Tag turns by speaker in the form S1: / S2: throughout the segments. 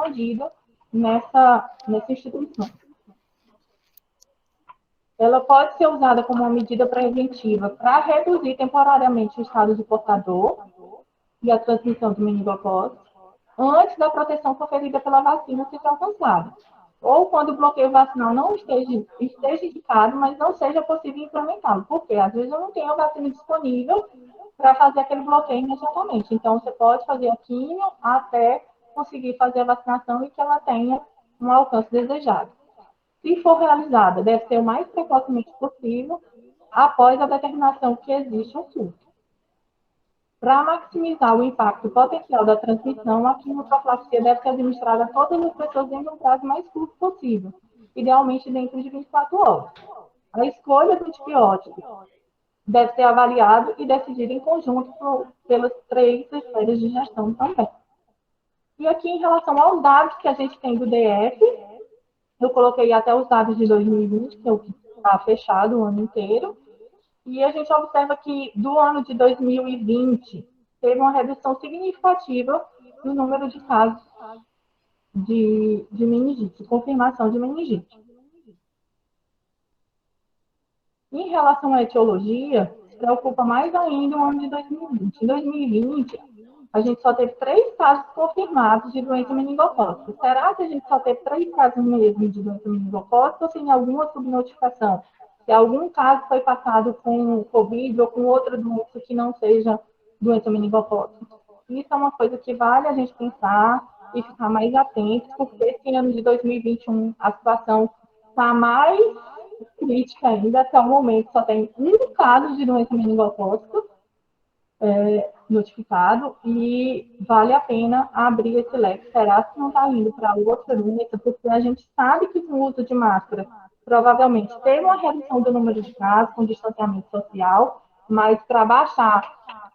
S1: escondida nessa instituição. Ela pode ser usada como uma medida preventiva para reduzir temporariamente o estado de portador e a transmissão de meningococos, antes da proteção conferida pela vacina ser alcançada. Ou quando o bloqueio vacinal não esteja indicado, mas não seja possível implementá-lo. Porque às vezes eu não tenho a vacina disponível para fazer aquele bloqueio imediatamente. Então, você pode fazer a químio até conseguir fazer a vacinação e que ela tenha um alcance desejado. Se for realizada, deve ser o mais precocemente possível após a determinação que existe um surto. Para maximizar o impacto potencial da transmissão, a quimioprofilaxia deve ser administrada a todas as pessoas dentro de um prazo mais curto possível, idealmente dentro de 24 horas. A escolha do antibiótico deve ser avaliada e decidida em conjunto pelas 3 esferas de gestão também. E aqui, em relação aos dados que a gente tem do DF, eu coloquei até os dados de 2020, que é o que está fechado o ano inteiro, e a gente observa que do ano de 2020 teve uma redução significativa no número de casos de meningite, confirmação de meningite. Em relação à etiologia, se preocupa mais ainda o ano de 2020. Em 2020, a gente só teve 3 casos confirmados de doença meningocócica. Será que a gente só teve 3 casos mesmo de doença meningocócica ou tem alguma subnotificação? Se algum caso foi passado com Covid ou com outra doença que não seja doença meningocócica? Isso é uma coisa que vale a gente pensar e ficar mais atento, porque esse ano de 2021 a situação está mais crítica ainda. Até o momento só tem um caso de doença meningocócica notificado e vale a pena abrir esse leque. Será que não está indo para outra doença? Porque a gente sabe que com o uso de máscara provavelmente teve uma redução do número de casos com distanciamento social, mas para baixar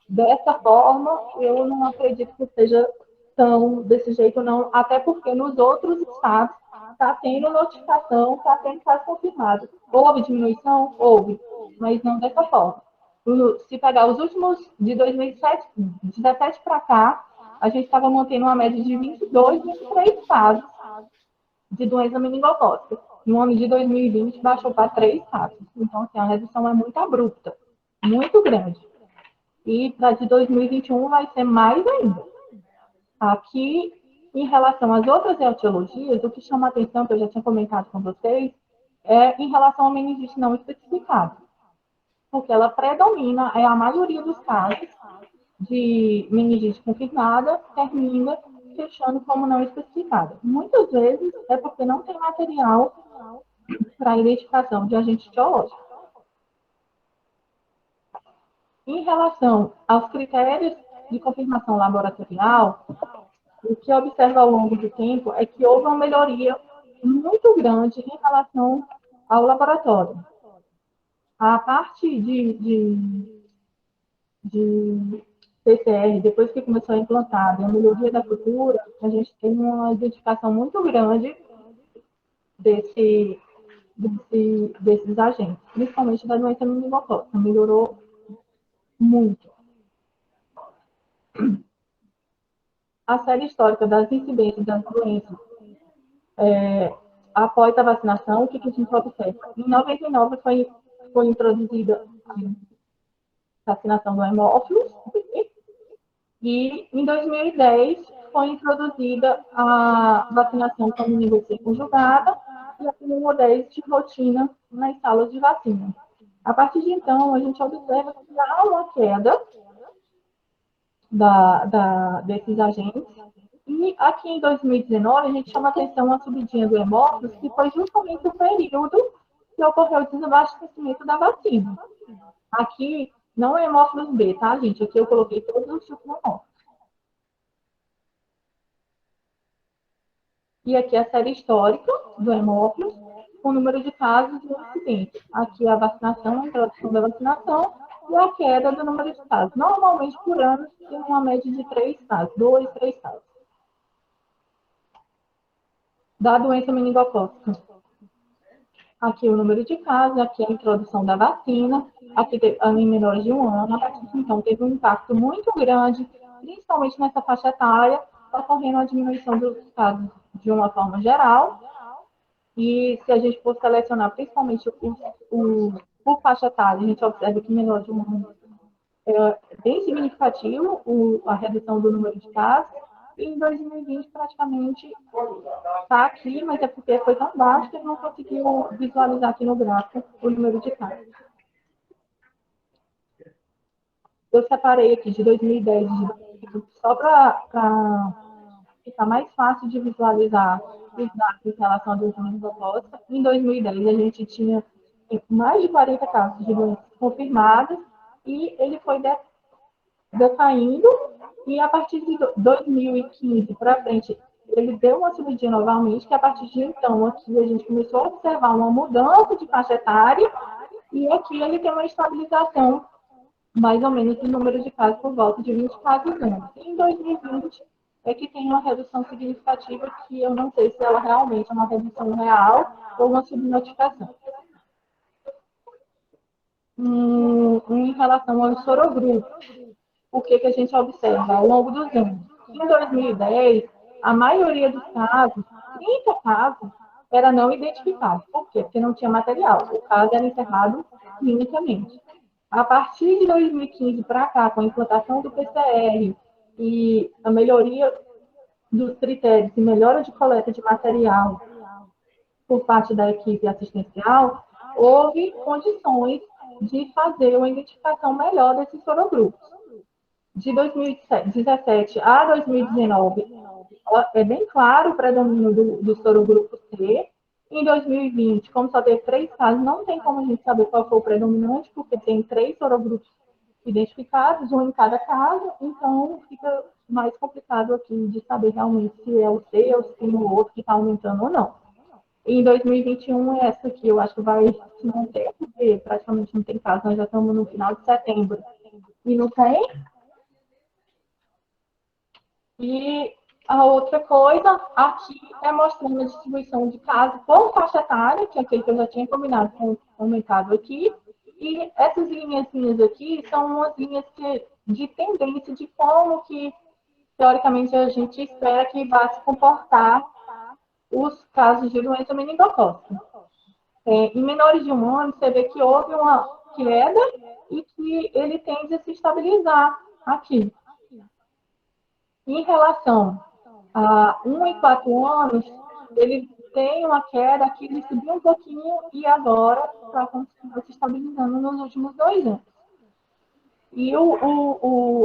S1: dessa forma, eu não acredito que seja tão desse jeito, não, até porque nos outros estados está tendo notificação, está tendo caso confirmado. Houve diminuição? Houve, mas não dessa forma. Se pegar os últimos, de 2017 para cá, a gente estava mantendo uma média de 22, 23 casos de doença meningocócica. No ano de 2020, baixou para 3 casos. Então, assim, a redução é muito abrupta, muito grande. E para de 2021 vai ser mais ainda. Aqui, em relação às outras etiologias, o que chama a atenção, que eu já tinha comentado com vocês, é em relação à meningite não especificada. Porque ela predomina, é a maioria dos casos de meningite confirmada, termina fechando como não especificada. Muitas vezes é porque não tem material para identificação de agente etiológico. Em relação aos critérios de confirmação laboratorial, o que observa ao longo do tempo é que houve uma melhoria muito grande em relação ao laboratório. A parte de PCR, depois que começou a implantar a melhoria da cultura, a gente tem uma identificação muito grande desses agentes, principalmente da doença meningocócica. Melhorou muito. A série histórica das incidências das doenças após a vacinação, o que a gente observa? Em 99 foi introduzida a vacinação do hemófilos, e em 2010 foi introduzida a vacinação com meningococco conjugada e a pneumodese de rotina nas salas de vacina. A partir de então, a gente observa que há uma queda desses agentes. E aqui em 2019, a gente chama atenção a subidinha do hemófilos, que foi justamente o período que ocorreu o desabastecimento da vacina. Aqui não é hemófilos B, tá, gente? Aqui eu coloquei todos os tipos de hemófilos. E aqui a série histórica do hemófilos, com o número de casos e acidentes. Aqui a vacinação, a introdução da vacinação e a queda do número de casos. Normalmente, por ano, tem uma média de 3 casos, 2, 3 casos. Da doença meningocócica. Aqui o número de casos, aqui a introdução da vacina, aqui em menores de 1 ano. A partir de então, teve um impacto muito grande, principalmente nessa faixa etária, ocorrendo uma diminuição dos casos de uma forma geral. E se a gente for selecionar principalmente por faixa etária, a gente observa que menor de 1 ano é bem significativo a redução do número de casos. E em 2020, praticamente, está aqui, mas é porque foi tão baixo que não conseguiu visualizar aqui no gráfico o número de casos. Eu separei aqui de 2010 só para ficar mais fácil de visualizar os dados em relação a doenças opostas. Em 2010, a gente tinha mais de 40 casos de doenças confirmadas e ele foi decaindo, e a partir de 2015 para frente, ele deu uma subidinha novamente, que a partir de então, aqui a gente começou a observar uma mudança de faixa etária, e aqui ele tem uma estabilização, mais ou menos, do número de casos por volta de 20 casos ano. Em 2020, é que tem uma redução significativa, que eu não sei se ela realmente é uma redução real ou uma subnotificação. Em relação ao sorogrupo, o que a gente observa ao longo dos anos? Em 2010, a maioria dos casos, 30 casos, era não identificado. Por quê? Porque não tinha material. O caso era encerrado clinicamente. A partir de 2015 para cá, com a implantação do PCR e a melhoria dos critérios e melhora de coleta de material por parte da equipe assistencial, houve condições de fazer uma identificação melhor desses sorogrupos. De 2017 a 2019, é bem claro o predomínio do sorogrupo C. Em 2020, como só teve 3 casos, não tem como a gente saber qual foi o predominante, porque tem 3 sorogrupos identificados, um em cada caso, então fica mais complicado aqui de saber realmente se é o C ou se é o outro que está aumentando ou não. Em 2021, essa aqui eu acho que vai se manter, porque praticamente não tem caso, nós já estamos no final de setembro e não tem. E a outra coisa, aqui é mostrando a distribuição de casos por faixa etária, que é aquele que eu já tinha comentado aqui. E essas linhas aqui são umas linhas de tendência de como que, teoricamente, a gente espera que vá se comportar os casos de doença meningocócica. Em menores de 1 ano, você vê que houve uma queda e que ele tende a se estabilizar aqui. Em relação a 1 e 4 anos, ele tem uma queda que ele subiu um pouquinho e agora está se estabilizando nos últimos 2 anos. E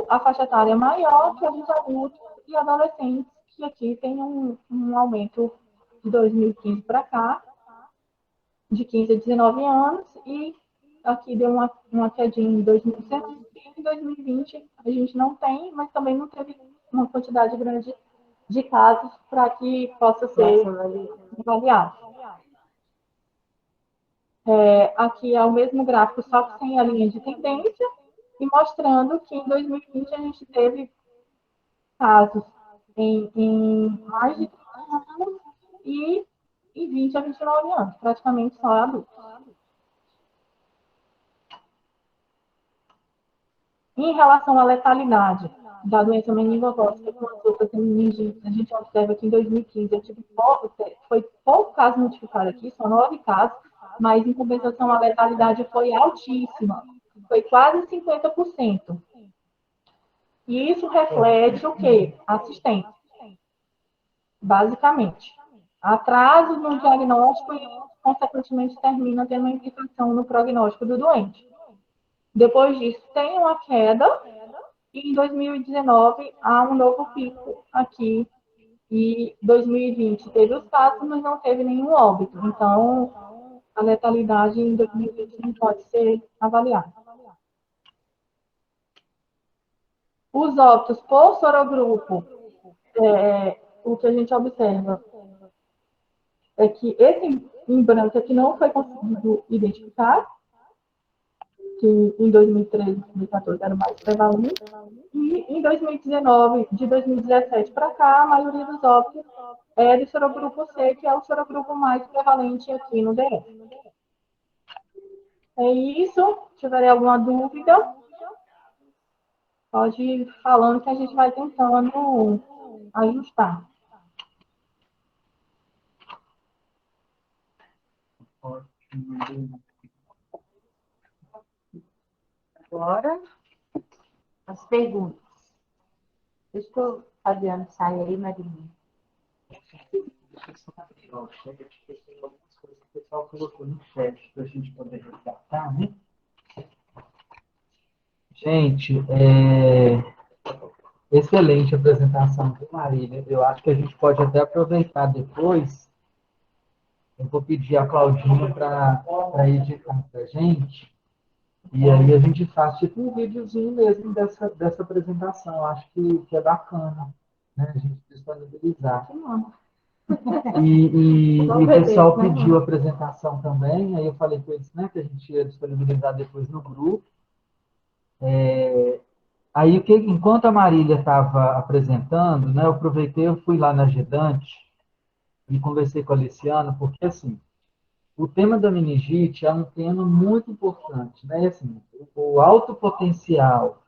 S1: a faixa etária maior que é dos adultos e adolescentes, que aqui tem um aumento de 2015 para cá, de 15 a 19 anos, e aqui deu uma quedinha em 2019, e em 2020 a gente não tem, mas também não teve uma quantidade grande de casos para que possa ser avaliado. Aqui é o mesmo gráfico, só que sem a linha de tendência, e mostrando que em 2020 a gente teve casos em mais de 30 anos e em 20 a 29 anos, praticamente só adultos. Em relação à letalidade da doença meningocócica com as outras meningites, a gente observa que em 2015 foi pouco caso notificado aqui, são 9 casos, mas em compensação a letalidade foi altíssima, foi quase 50%. E isso reflete o quê? Assistência, basicamente. Atraso no diagnóstico e, consequentemente, termina tendo uma implicação no prognóstico do doente. Depois disso, tem uma queda, e em 2019 há um novo pico aqui, e 2020 teve os casos, mas não teve nenhum óbito. Então, a letalidade em 2020 não pode ser avaliada. Os óbitos por sorogrupo, o que a gente observa é que esse em branco aqui não foi conseguido identificar, que em 2013 e 2014 era mais prevalente, e em 2019, de 2017 para cá, a maioria dos óbitos é do sorogrupo C, que é o sorogrupo mais prevalente aqui no DF. É isso. Se tiver alguma dúvida, pode ir falando que a gente vai tentando Aí está.
S2: Agora, as perguntas. Deixa eu Fabiano sair aí, Marilinha.
S3: O chat, tem algumas coisas que o pessoal colocou no chat para a gente poder resgatar, né? Gente, excelente apresentação do Marília. Eu acho que a gente pode até aproveitar depois. Eu vou pedir a Claudinha para editar para a gente. E aí a gente faz tipo um videozinho mesmo dessa apresentação. Eu acho que é bacana, né? A gente disponibilizar. E o pessoal pediu a apresentação também, aí eu falei com eles, né, que a gente ia disponibilizar depois no grupo. Aí, enquanto a Marília estava apresentando, né, eu aproveitei, eu fui lá na Gedante e conversei com a Aliciana, porque, assim, o tema da meningite é um tema muito importante, né, e, assim, o alto potencial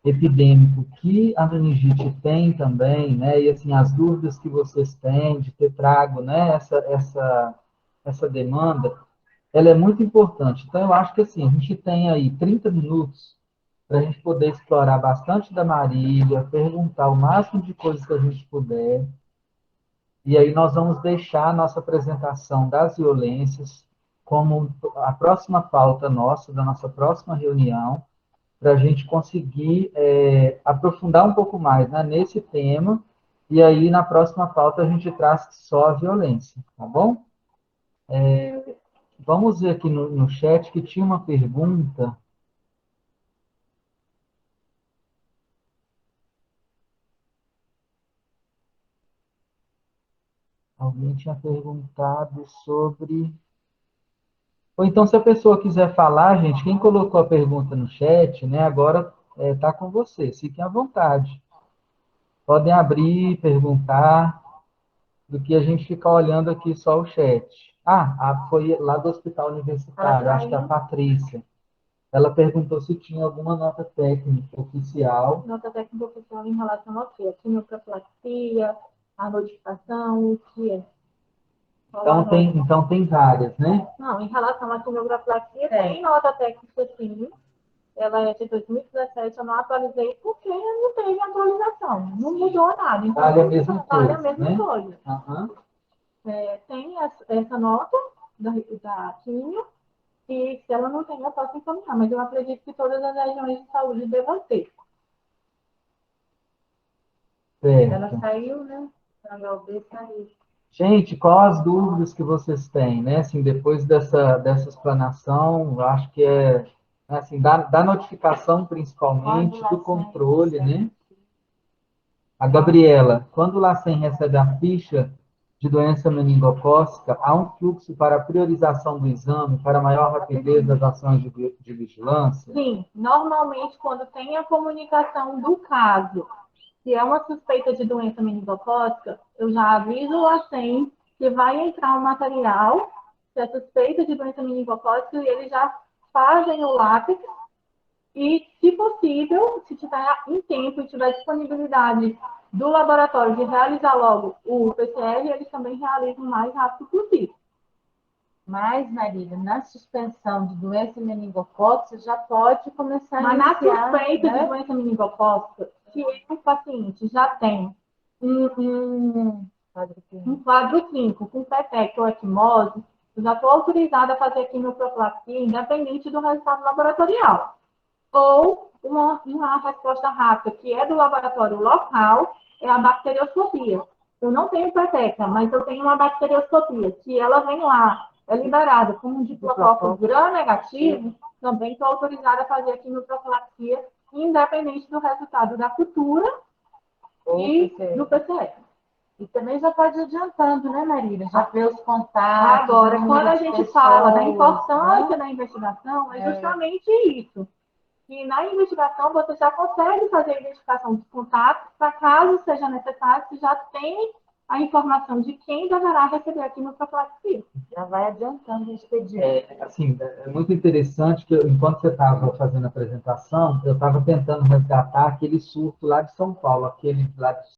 S3: epidêmico que a meningite tem também, né, e, assim, as dúvidas que vocês têm de ter trago, né, essa demanda, ela é muito importante. Então, eu acho que, assim, a gente tem aí 30 minutos para a gente poder explorar bastante da Marília, perguntar o máximo de coisas que a gente puder. E aí nós vamos deixar a nossa apresentação das violências como a próxima pauta nossa, da nossa próxima reunião, para a gente conseguir aprofundar um pouco mais, né, nesse tema. E aí, na próxima pauta, a gente traz só a violência, tá bom? Vamos ver aqui no chat que tinha uma pergunta. Alguém tinha perguntado sobre. Ou então, se a pessoa quiser falar, gente, quem colocou a pergunta no chat, né, agora está com vocês. Fiquem à vontade. Podem abrir, perguntar, do que a gente ficar olhando aqui só o chat. Foi lá do Hospital Universitário, acho que é a Patrícia. Ela perguntou se tinha alguma nota técnica oficial.
S1: Nota técnica oficial em relação ao quê? A quimioprofilaxia, a notificação, o que é?
S3: Então tem várias, né?
S1: Não, em relação à quimioprofilaxia, tem nota técnica sim. Ela é de 2017, eu não atualizei porque não teve atualização, não mudou nada. Então,
S3: Vale a mesma
S1: vale
S3: coisa,
S1: a mesma
S3: né?
S1: coisa.
S3: Uhum.
S1: Tem essa nota da quimio, e se ela não tem, eu posso encaminhar, mas eu acredito que todas as regiões de saúde devam ter. Ela
S3: Certo.
S1: saiu, né? A HUB saiu.
S3: Gente, qual as dúvidas que vocês têm, né? Assim, depois dessa explanação, eu acho que assim, da notificação principalmente, do controle, né? A Gabriela, quando o LACEN recebe a ficha de doença meningocócica, há um fluxo para a priorização do exame, para maior rapidez das ações de vigilância?
S1: Sim, normalmente quando tem a comunicação do caso, se é uma suspeita de doença meningocócica, eu já aviso o LACEN que vai entrar um material, se é suspeita de doença meningocócica, e eles já fazem o lápis e, se possível, se tiver em tempo e tiver disponibilidade do laboratório de realizar logo o PCR, eles também realizam o mais rápido possível.
S2: Mas, Marília, na suspensão de doença meningocócica, já pode começar
S1: Mas
S2: a
S1: na
S2: iniciar,
S1: suspeita
S2: né?
S1: de doença meningocócica, se o paciente já tem um quadro clínico com peteca ou equimose, eu já estou autorizada a fazer quimioprofilaxia, independente do resultado laboratorial. Ou uma resposta rápida, que é do laboratório local, é a bacterioscopia. Eu não tenho peteca, mas eu tenho uma bacterioscopia, que ela vem lá, é liberada com um diplococco gram-negativo, também estou autorizada a fazer a quimioprofilaxia, independente do resultado da cultura e do PCR.
S2: E também já pode ir adiantando, né, Marília? Já ver os contatos.
S1: Agora, quando a gente fala da importância
S2: né?
S1: da investigação, é justamente isso. E na investigação você já consegue fazer a identificação dos contatos, para caso seja necessário, você já tem a informação de quem deverá receber a quimioprofilaxia.
S2: Já vai adiantando o expediente.
S3: Assim, é muito interessante que enquanto você estava fazendo a apresentação, eu estava tentando resgatar aquele surto lá de São Paulo, aquele lá de